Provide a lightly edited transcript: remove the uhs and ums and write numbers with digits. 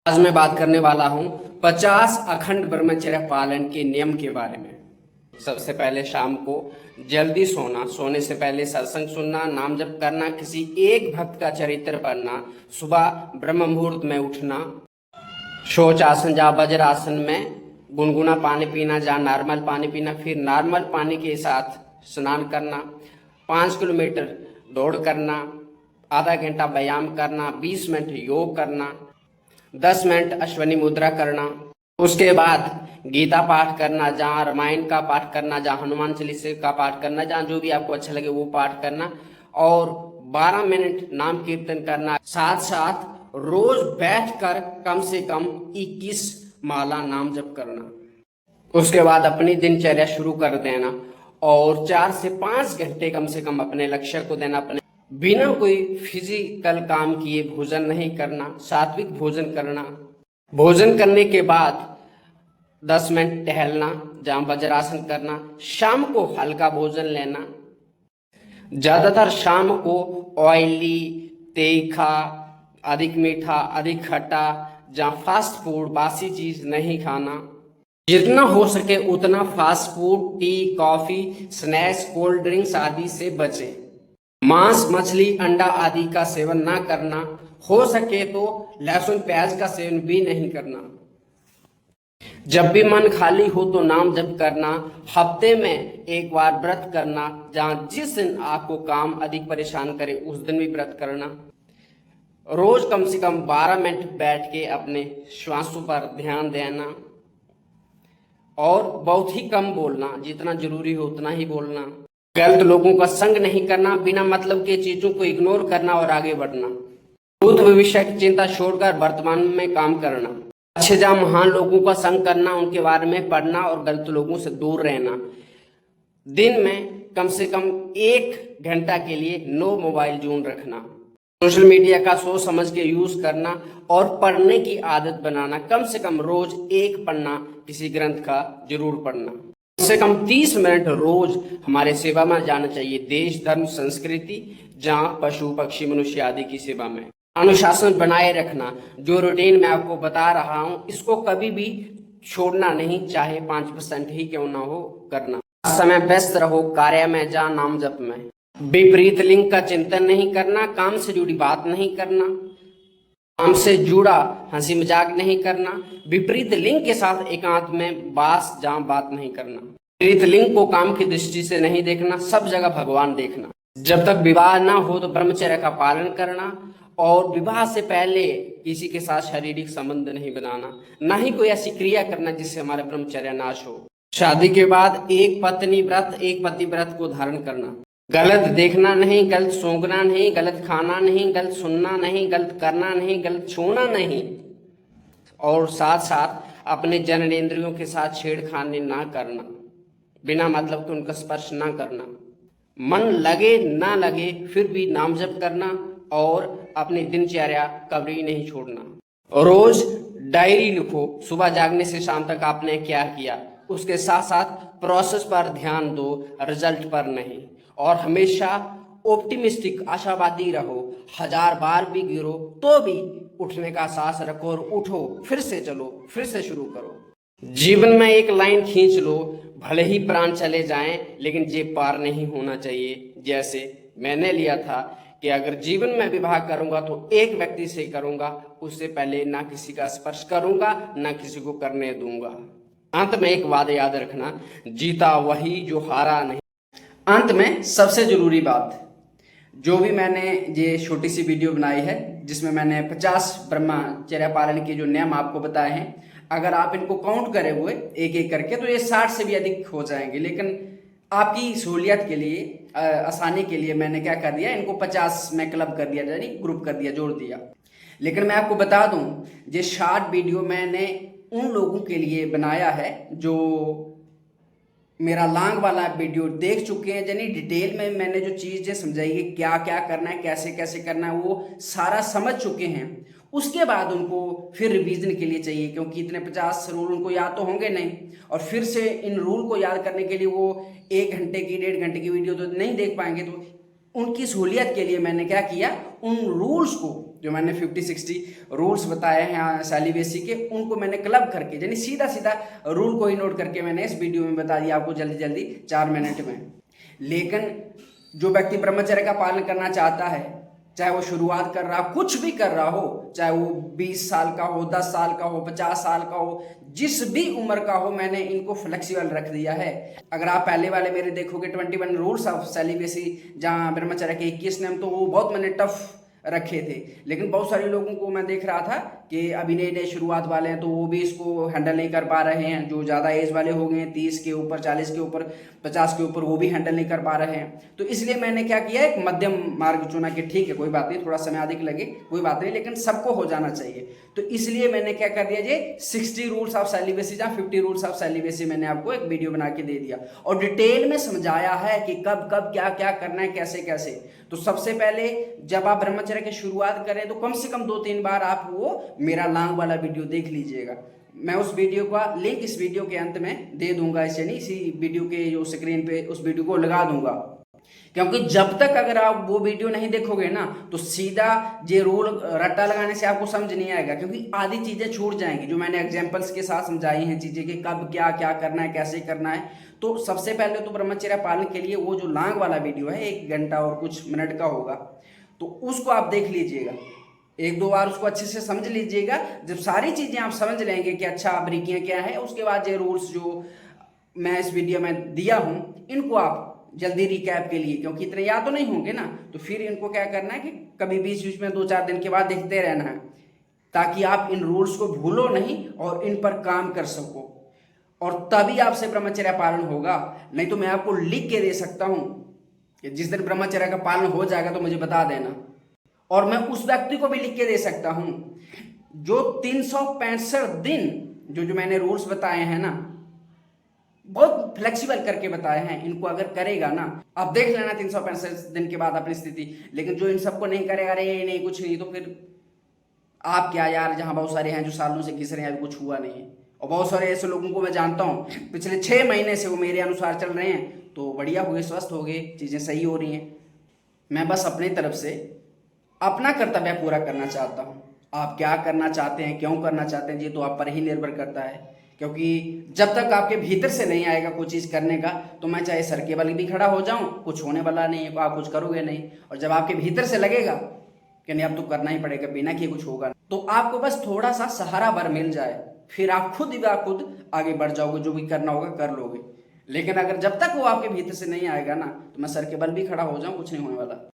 आज मैं बात करने वाला हूँ 50 अखंड ब्रह्मचर्य पालन के नियम के बारे में। सबसे पहले शाम को जल्दी सोना, सोने से पहले सत्संग सुनना, नाम जप करना, किसी एक भक्त का चरित्र पढ़ना, सुबह ब्रह्म मुहूर्त में उठना, शौच आसन जहाँ वज्र आसन में गुनगुना पानी पीना, जहाँ नॉर्मल पानी पीना, फिर नॉर्मल पानी के साथ स्नान करना, 5 किलोमीटर दौड़ करना, आधा घंटा व्यायाम करना, 20 मिनट योग करना, 10 मिनट अश्वनी मुद्रा करना। उसके बाद गीता पाठ करना, जहाँ रामायण का पाठ करना, जहाँ हनुमान चालीसा का पाठ करना, जहाँ जो भी आपको अच्छा लगे वो पाठ करना, और 12 मिनट नाम कीर्तन करना। साथ साथ रोज बैठकर कम से कम 21 माला नाम जप करना। उसके बाद अपनी दिनचर्या शुरू कर देना और 4 से 5 घंटे कम से कम अपने लक्ष्य को देना। अपने बिना कोई फिजिकल काम किए भोजन नहीं करना, सात्विक भोजन करना। भोजन करने के बाद 10 मिनट टहलना, जहाँ वज्रासन करना। शाम को हल्का भोजन लेना, ज्यादातर शाम को ऑयली, तीखा, अधिक मीठा, अधिक खट्टा, जहाँ फास्ट फूड, बासी चीज नहीं खाना। जितना हो सके उतना fast food, T, coffee, snacks, cold drinks आदि से बचें। मांस, मछली, अंडा आदि का सेवन ना करना। हो सके तो लहसुन प्याज का सेवन भी नहीं करना। जब भी मन खाली हो तो नाम जप करना। हफ्ते में एक बार व्रत करना, जहाँ जिस दिन आपको काम अधिक परेशान करे उस दिन भी व्रत करना। रोज कम से कम 12 मिनट बैठ के अपने श्वासों पर ध्यान देना और बहुत ही कम बोलना, जितना जरूरी हो उतना ही बोलना। गलत लोगों का संग नहीं करना, बिना मतलब के चीजों को इग्नोर करना और आगे बढ़ना। भूत भविष्य की चिंता छोड़कर वर्तमान में काम करना। अच्छे जहाँ महान लोगों का संग करना, उनके बारे में पढ़ना और गलत लोगों से दूर रहना। दिन में कम से कम 1 घंटा के लिए नो मोबाइल जोन रखना। सोशल मीडिया का सोच समझ के यूज करना और पढ़ने की आदत बनाना। कम से कम रोज एक पन्ना किसी ग्रंथ का जरूर पढ़ना। कम से कम 30 मिनट रोज हमारे सेवा में जाना चाहिए। देश, धर्म, संस्कृति, जहाँ पशु, पक्षी, मनुष्य आदि की सेवा में। अनुशासन बनाए रखना। जो रूटीन मैं आपको बता रहा हूँ इसको कभी भी छोड़ना नहीं, चाहे 5% ही क्यों ना हो करना। समय व्यस्त रहो कार्य में, जहाँ नाम जप में। विपरीत लिंग का चिंतन नहीं करना। काम से जुड़ी बात नहीं करना। काम से जुड़ा हंसी मजाक नहीं करना। विपरीत लिंग के साथ एकांत में बास, जहाँ बात नहीं करना। विपरीत लिंग को काम की दृष्टि से नहीं देखना, सब जगह भगवान देखना। जब तक विवाह ना हो तो ब्रह्मचर्य का पालन करना और विवाह से पहले किसी के साथ शारीरिक संबंध नहीं बनाना, ना ही कोई ऐसी क्रिया करना जिससे हमारा ब्रह्मचर्य नाश हो। शादी के बाद एक पत्नी व्रत, एक पति व्रत को धारण करना। गलत देखना नहीं, गलत सूंघना नहीं, गलत खाना नहीं, गलत सुनना नहीं, गलत करना नहीं, गलत छूना नहीं, और साथ साथ अपने जननेंद्रियों के साथ छेड़खानी ना करना, बिना मतलब के उनका स्पर्श ना करना। मन लगे ना लगे फिर भी नाम जप करना और अपनी दिनचर्या कभी नहीं छोड़ना। रोज डायरी लिखो, सुबह जागने से शाम तक आपने क्या किया। उसके साथ साथ प्रोसेस पर ध्यान दो, रिजल्ट पर नहीं। और हमेशा ऑप्टिमिस्टिक, आशावादी रहो। 1000 बार भी गिरो तो भी उठने का साहस रखो और उठो, फिर से चलो, फिर से शुरू करो। जीवन में एक लाइन खींच लो, भले ही प्राण चले जाएं लेकिन जेब पार नहीं होना चाहिए। जैसे मैंने लिया था कि अगर जीवन में विवाह करूंगा तो एक व्यक्ति से करूंगा, उससे पहले ना किसी का स्पर्श करूंगा ना किसी को करने दूंगा। अंत में एक बात याद रखना, जीता वही जो हारा नहीं। अंत में सबसे जरूरी बात, जो भी मैंने ये छोटी सी वीडियो बनाई है जिसमें मैंने 50 ब्रह्मचर्य पालन के जो नियम आपको बताए हैं, अगर आप इनको काउंट करे हुए एक एक करके तो ये 60 से भी अधिक हो जाएंगे। लेकिन आपकी सहूलियत के लिए, आसानी के लिए मैंने क्या कर दिया, इनको 50 में क्लब कर दिया, यानी ग्रुप कर दिया, जोड़ दिया। लेकिन मैं आपको बता दूं, ये शॉर्ट वीडियो मैंने उन लोगों के लिए बनाया है जो मेरा लॉन्ग वाला वीडियो देख चुके हैं, यानी डिटेल में मैंने जो चीजें समझाई है, क्या क्या करना है, कैसे कैसे करना है, वो सारा समझ चुके हैं। उसके बाद उनको फिर रिवीजन के लिए चाहिए, क्योंकि इतने 50 रूल उनको याद तो होंगे नहीं, और फिर से इन रूल को याद करने के लिए वो 1 घंटे की, 1.5 घंटे की वीडियो तो नहीं देख पाएंगे। तो उनकी सहूलियत के लिए मैंने क्या किया, उन रूल्स को जो मैंने 50-60 रूल्स बताए हैं सेलिबेसी के, उनको मैंने क्लब करके यानी सीधा सीधा रूल को ही नोट करके मैंने इस वीडियो में बता दिया आपको जल्दी जल्दी 4 मिनट में। लेकिन जो व्यक्ति ब्रह्मचर्य का पालन करना चाहता है, चाहे वो शुरुआत कर रहा हो, कुछ भी कर रहा हो, चाहे वो 20 साल का हो, 10 साल का हो, 50 साल का हो, जिस भी उम्र का हो, मैंने इनको फ्लेक्सिबल रख दिया है। अगर आप पहले वाले मेरे देखोगे 21 रूल्स ऑफ सेलिबेसी, जहां ब्रह्मचर्य के 21 नियम, तो वो बहुत मैंने टफ रखे थे। लेकिन बहुत सारे लोगों को मैं देख रहा था कि अभी नए नए शुरुआत वाले हैं, तो वो भी इसको हैंडल नहीं कर पा रहे हैं। जो ज़्यादा एज वाले हो गए हैं, 30 के ऊपर, 40 के ऊपर, 50 के ऊपर, वो भी हैंडल नहीं कर पा रहे हैं। तो इसलिए मैंने क्या किया, एक मध्यम मार्ग चुना कि ठीक है कोई बात नहीं, थोड़ा समय अधिक लगे कोई बात नहीं, लेकिन सबको हो जाना चाहिए। तो इसलिए मैंने क्या कर दिया जी, 60 रूल्स ऑफ सेलिबेसी या 50 रूल्स ऑफ सेलिबेसी मैंने आपको एक वीडियो बना के दे दिया और डिटेल में समझाया है कि कब कब क्या क्या करना है, कैसे कैसे। तो सबसे पहले जब आप ब्रह्मचर्य की शुरुआत करें तो कम से कम 2-3 बार आप वो मेरा लॉन्ग वाला वीडियो देख लीजिएगा। मैं उस वीडियो का लिंक इस वीडियो के अंत में दे दूंगा, इसी वीडियो के जो स्क्रीन पे उस वीडियो को लगा दूंगा। क्योंकि जब तक अगर आप वो वीडियो नहीं देखोगे ना, तो सीधा ये रूल रट्टा लगाने से आपको समझ नहीं आएगा, क्योंकि आधी चीजें छूट जाएंगी जो मैंने एग्जांपल्स के साथ समझाई हैं चीजें कि कब क्या क्या करना है, कैसे करना है। तो सबसे पहले तो ब्रह्मचर्य पालन के लिए वो जो लॉन्ग वाला वीडियो है 1 घंटा और कुछ मिनट का होगा, तो उसको आप देख लीजिएगा, 1-2 बार उसको अच्छे से समझ लीजिएगा। जब सारी चीजें आप समझ लेंगे कि अच्छा बारीकियां क्या है, उसके बाद ये रूल्स जो मैं इस वीडियो में दिया हूं, इनको आप जल्दी रिकैप के लिए, क्योंकि इतने याद तो नहीं होंगे ना, तो फिर इनको क्या करना है कि कभी बीच बीच में 2-4 दिन के बाद देखते रहना है, ताकि आप इन रूल्स को भूलो नहीं और इन पर काम कर सको, और तभी आपसे ब्रह्मचर्य पालन होगा। नहीं तो मैं आपको लिख के दे सकता हूं कि जिस दिन ब्रह्मचर्य का पालन हो जाएगा तो मुझे बता देना, और मैं उस व्यक्ति को भी लिख के दे सकता हूं जो 365 दिन जो मैंने रूल्स बताए हैं ना, बहुत फ्लेक्सिबल करके बताए हैं, इनको अगर करेगा ना, आप देख लेना 365 दिन के बाद अपनी स्थिति। लेकिन जो इन सबको नहीं करेगा, अरे नहीं कुछ नहीं, तो फिर आप क्या यार, जहां बहुत सारे हैं जो सालों से घिस रहे हैं, अभी कुछ हुआ नहीं है। और बहुत सारे ऐसे लोगों को मैं जानता हूं, पिछले 6 महीने से वो मेरे अनुसार चल रहे हैं, तो बढ़िया हुए, स्वस्थ हो गए, चीजें सही हो रही हैं। मैं बस अपनी तरफ से अपना कर्तव्य पूरा करना चाहता हूं। आप क्या करना चाहते हैं, क्यों करना चाहते हैं, ये तो आप पर ही निर्भर करता है। क्योंकि जब तक आपके भीतर से नहीं आएगा कुछ चीज करने का, तो मैं चाहे सर के बल भी खड़ा हो जाऊं, कुछ होने वाला नहीं है, आप कुछ करोगे नहीं। और जब आपके भीतर से लगेगा कि नहीं अब तो करना ही पड़ेगा, बिना किए कुछ होगा, तो आपको बस थोड़ा सा सहारा भर मिल जाए, फिर आप खुद खुद आगे बढ़ जाओगे, जो भी करना होगा कर लोगे। लेकिन अगर जब तक वो आपके भीतर से नहीं आएगा ना, तो मैं सर के बल भी खड़ा हो जाऊं, कुछ नहीं होने वाला।